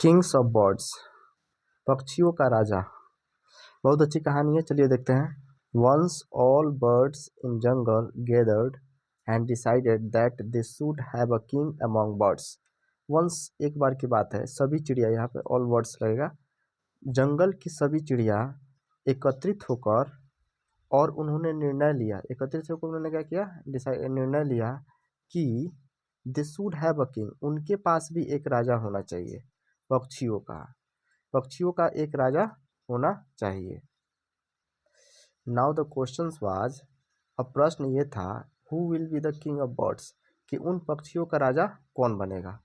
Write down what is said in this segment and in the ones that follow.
Kings of birds, पक्षियों का राजा। बहुत अच्छी कहानी है, चलिए देखते हैं। Once all birds in jungle gathered and decided that they should have a king among birds. Once एक बार की बात है, सभी चिड़िया, यहाँ पे ऑल बर्ड्स लगेगा, जंगल की सभी चिड़िया एकत्रित होकर और उन्होंने निर्णय लिया, एकत्रित होकर उन्होंने क्या किया, निर्णय लिया कि दे शुड हैव अ किंग, उनके पास भी एक राजा होना चाहिए। पक्षियों का एक राजा होना चाहिए। नाउ द क्वेश्चन वाज, अब प्रश्न ये था, who will be the king of birds, कि उन पक्षियों का राजा कौन बनेगा।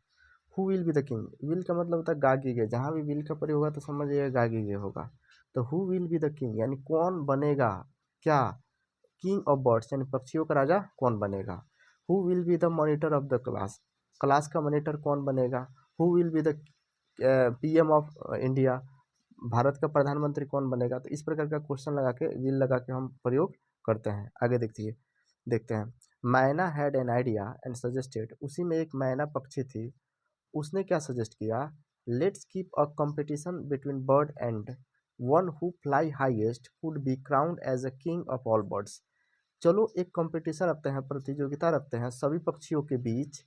Who will be the king, will का मतलब होता है गागीगे, जहाँ भी विल का प्रयोग होगा तो समझिएगा गागीगे होगा। तो who will be the king यानी कौन बनेगा, क्या, किंग ऑफ बर्ड्स यानी पक्षियों का राजा कौन बनेगा। Who will be the monitor of the class, class का मॉनिटर कौन बनेगा। Who will be the PM of India, Bharat का प्रधानमंत्री कौन बनेगा। तो इस प्रकार का क्वेश्चन लगा के, विल लगा के हम प्रयोग करते हैं। आगे देखते हैं। मैना had an idea and suggested, उसी में एक मैना पक्षी थी, उसने क्या सजेस्ट किया, let's keep a competition between bird and one who fly highest would be crowned as a king of all birds. चलो एक कंपटीशन रखते हैं, प्रतियोगिता रखते हैं सभी पक्षियों के बीच,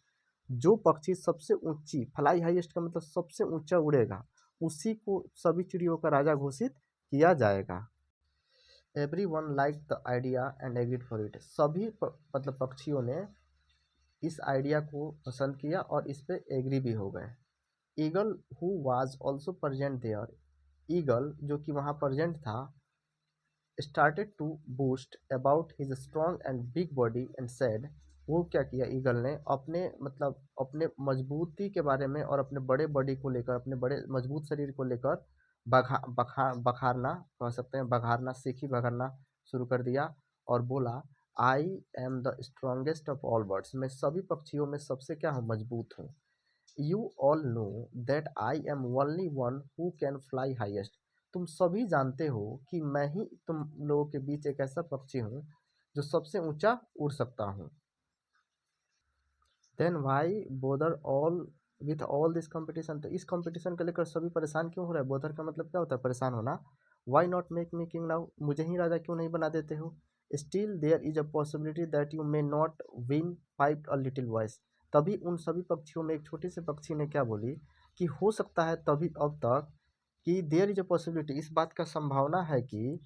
जो पक्षी सबसे ऊंची, फ्लाई हाईएस्ट का मतलब सबसे ऊंचा उड़ेगा, उसी को सभी चिड़ियों का राजा घोषित किया जाएगा। Every one like the idea and agreed for it, सभी मतलब पक्षियों ने इस आइडिया को पसंद किया और इस पे एग्री भी हो गए। Eagle who was also present there, eagle जो कि वहाँ प्रेजेंट था, started to boast about his strong and big body and said, वो क्या किया ईगल ने, अपने मतलब अपने मजबूती के बारे में और अपने बड़े बॉडी को लेकर, अपने बड़े मजबूत शरीर को लेकर बखारना कह सकते हैं, बघारना, सीखी बघारना शुरू कर दिया और बोला, I am the strongest of all birds, मैं सभी पक्षियों में सबसे क्या हूँ, मजबूत हूँ। You all know that I am only one who can fly highest, तुम सभी जानते हो कि मैं ही तुम लोगों के बीच एक ऐसा पक्षी हूँ जो सबसे ऊंचा उड़ सकता हूँ। Then why bother all with all this competition, तो इस कंपटीशन को लेकर सभी परेशान क्यों हो रहा है। बोदर का मतलब क्या होता है, परेशान होना। Why not make me king now, मुझे ही राजा क्यों नहीं बना देते हो। Still there is a possibility that you may not win, piped a little voice, तभी उन सभी पक्षियों में एक छोटी सी पक्षी ने क्या बोली कि हो सकता है तभी अब तक, कि देयर इज अ पॉसिबिलिटी, इस बात का संभावना है कि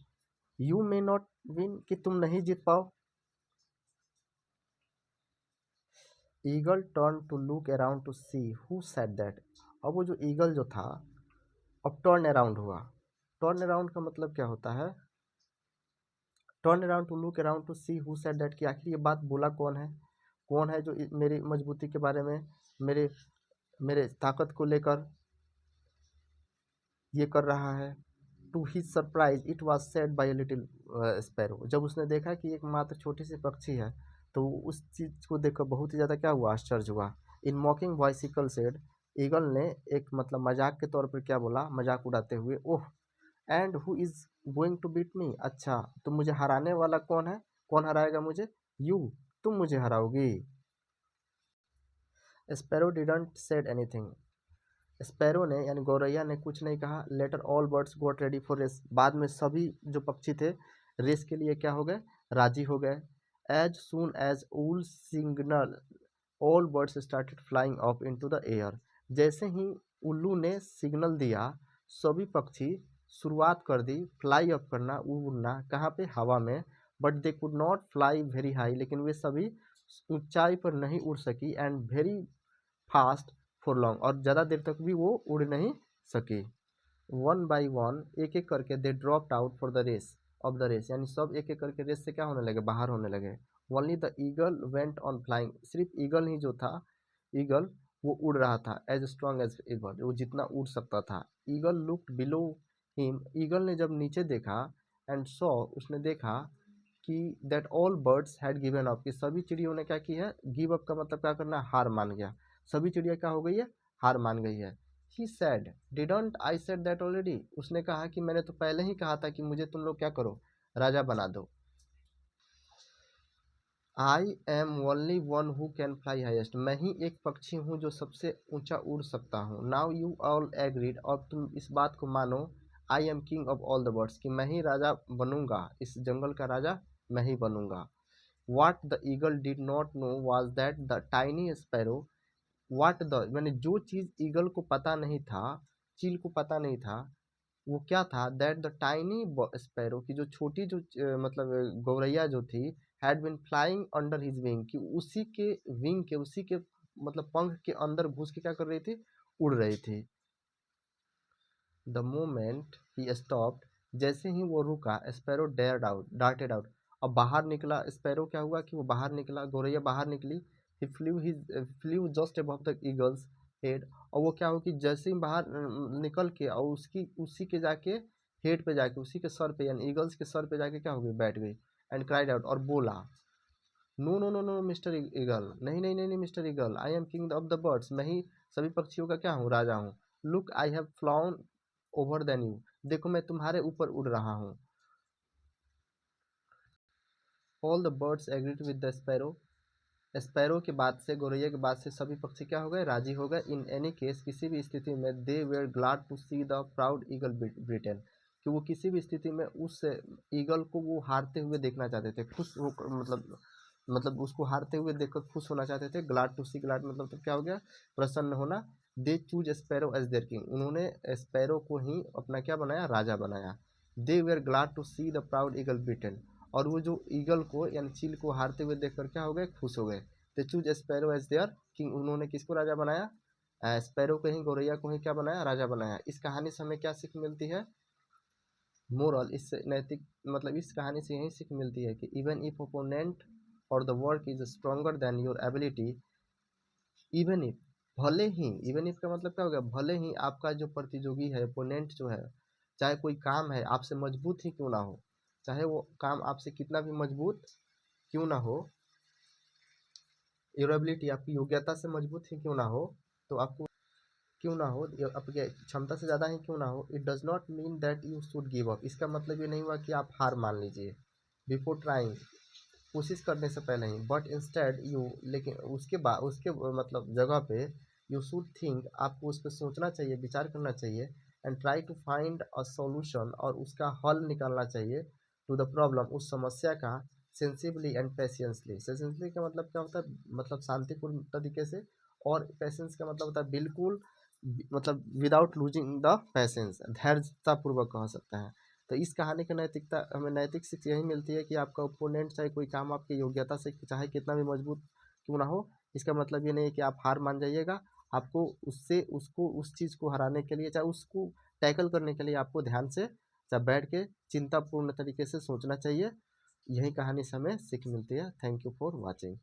यू मे नॉट विन, कि तुम नहीं जीत पाओ। Eagle turn to look around to see who said that, अब वो जो ईगल जो था, अब टर्न अराउंड हुआ। टर्न अराउंड का मतलब क्या होता है, turn around to look around to see who said that, कि आखिर ये बात बोला कौन है, कौन है जो मेरी मजबूती के बारे में, मेरे मेरे ताकत को लेकर ये कर रहा है। To his surprise it was said by little sparrow, जब उसने देखा कि एक मात्र छोटी सी पक्षी है, तो उस चीज़ को देखकर बहुत ही ज़्यादा क्या हुआ, आश्चर्य हुआ। In mocking voice eagle said, eagle ने एक मतलब मजाक के तौर पर क्या बोला, मजाक उड़ाते हुए, oh and who is going to beat me, अच्छा तो मुझे हराने वाला कौन है, कौन हराएगा मुझे, यू, तुम मुझे हराओगी। Sparrow didn't said anything, sparrow ने यानी गौरैया ने कुछ नहीं कहा। Later all birds got ready for race, बाद में सभी जो पक्षी थे रेस के लिए क्या हो गए, राजी हो गए। As soon as owl signal all birds started flying up into the air, जैसे ही उल्लू ने सिग्नल दिया, सभी पक्षी शुरुआत कर दी फ्लाई अप करना, उड़ना, कहाँ पे, हवा में। But they could not fly very high, लेकिन वे सभी ऊंचाई पर नहीं उड़ सकी, and very fast for long, और ज़्यादा देर तक भी वो उड़ नहीं सकी। वन बाई वन, एक एक करके, they dropped out for the race of the race, यानी सब एक एक करके रेस से क्या होने लगे, बाहर होने लगे। Only the eagle went on flying, सिर्फ ईगल ही जो था, ईगल वो उड़ रहा था, एज स्ट्रॉन्ग एज ईगल, वो जितना उड़ सकता था। Eagle looked below him, eagle ने जब नीचे देखा, एंड सॉ, उसने देखा कि that all birds had given up, कि सभी चिड़ियों ने क्या की है, गिव अप का मतलब क्या करना, हार मान गया, सभी चिड़िया क्या हो गई है, हार मान गई है। He said didn't I said that already, उसने कहा कि मैंने तो पहले ही कहा था कि मुझे तुम लोग क्या करो, राजा बना दो। I am only one who can fly highest, मैं ही एक पक्षी हूँ जो सबसे ऊंचा उड़ सकता हूँ। नाउ यू ऑल एग्रीड, और तुम इस बात को मानो। आई am king of all the birds, कि मैं ही राजा बनूंगा, इस जंगल का राजा मैं ही बनूंगा। What the eagle did not know was that the tiny sparrow, what the मैंने जो चीज ईगल को पता नहीं था, चील को पता नहीं था, वो क्या था, दैट द टाइनी स्पैरो, की जो छोटी जो मतलब गौरैया जो थी, had been flying under his wing, कि उसी के विंग के, उसी के मतलब पंख के अंदर घुस के क्या कर रही थी, उड़ रही थी। द मोमेंट ही स्टॉप्ड, जैसे ही वो रुका, sparrow dared out darted out, अब बाहर निकला स्पैरो, क्या हुआ कि वो बाहर निकला, गौरैया बाहर निकली। He flew just above the eagle's head, और वो क्या हो कि जैसे ही बाहर निकल के और उसकी उसी के जाके हेड पे जाके, उसी के सर पे यानी ईगल्स के सर पे जाके क्या हो गई, बैठ गई। एंड क्राइड आउट, और बोला, no no no no mister eagle, नहीं नहीं नहीं नहीं mister eagle, I am king of the birds, मैं ही सभी पक्षियों का क्या हूँ, राजा हूँ। Look I have flown over then you, देखो मैं तुम्हारे ऊपर उड़ रहा हूँ। All the birds agreed with the sparrow, sparrow की बात से, गौरैया की बात से सभी पक्षी क्या हो गए, राजी हो गए। इन एनी केस, किसी भी स्थिति में, they were glad to see the proud eagle beaten, कि वो किसी भी स्थिति में उस ईगल को वो हारते हुए देखना चाहते थे, खुश हो मतलब उसको हारते हुए देखकर खुश होना चाहते थे। ग्लाड टू सी, ग्लाड मतलब तो क्या हो गया, प्रसन्न होना। They choose sparrow as their king, उन्होंने स्पैरो को ही अपना क्या बनाया, राजा बनाया। They were glad to see the proud eagle beaten, और वो जो ईगल को यानी चील को हारते हुए देखकर क्या हो गए, खुश हो गए। They choose sparrow as their king, उन्होंने किसको राजा बनाया, स्पैरो को ही, गौरैया को ही क्या बनाया, राजा बनाया। इस कहानी से हमें क्या सीख मिलती है, मोरल, इससे नैतिक मतलब इस कहानी से यही सीख मिलती है कि इवन इफ ओपोनेंट और the work is stronger than your ability, even if, भले ही, इवन इफ का मतलब क्या हो गया, भले ही आपका जो प्रतियोगी है, ओपोनेंट जो है, चाहे कोई काम है आपसे मजबूत ही क्यों ना हो, चाहे वो काम आपसे कितना भी मजबूत क्यों ना हो, योर एबिलिटी, आपकी योग्यता से मजबूत ही क्यों ना हो, तो आपको क्यों ना हो, आपकी क्षमता से ज़्यादा ही क्यों ना हो, it does not mean that you should give up, इसका मतलब ये नहीं हुआ कि आप हार मान लीजिए। बिफोर ट्राइंग, कोशिश करने से पहले ही, बट इंस्टेड यू, लेकिन उसके बाद, उसके मतलब जगह पे, यू शुड थिंक, आपको उस पर सोचना चाहिए, विचार करना चाहिए। And try to find a solution, और उसका हल निकालना चाहिए। टू द प्रॉब्लम, उस समस्या का। सेंसिबली एंड पेशेंसली, सेंसिबली का मतलब क्या होता है, मतलब शांतिपूर्ण तरीके से, और पेशेंस का मतलब होता है बिल्कुल, मतलब विदाउट लूजिंग द पेशेंस, धैर्यतापूर्वक कह सकते हैं। तो इस कहानी की नैतिकता, हमें नैतिक शिक्षा यही मिलती है कि आपका ओपोनेंट चाहे कोई काम आपकी योग्यता से चाहे कितना भी मजबूत क्यों ना हो, इसका मतलब ये नहीं है कि आप हार मान जाइएगा। आपको उससे, उसको, उस चीज़ को हराने के लिए, चाहे उसको टैकल करने के लिए, आपको ध्यान से चाहे बैठ के चिंतापूर्ण तरीके से सोचना चाहिए। यही कहानी से हमें सीख मिलती है। Thank you for watching.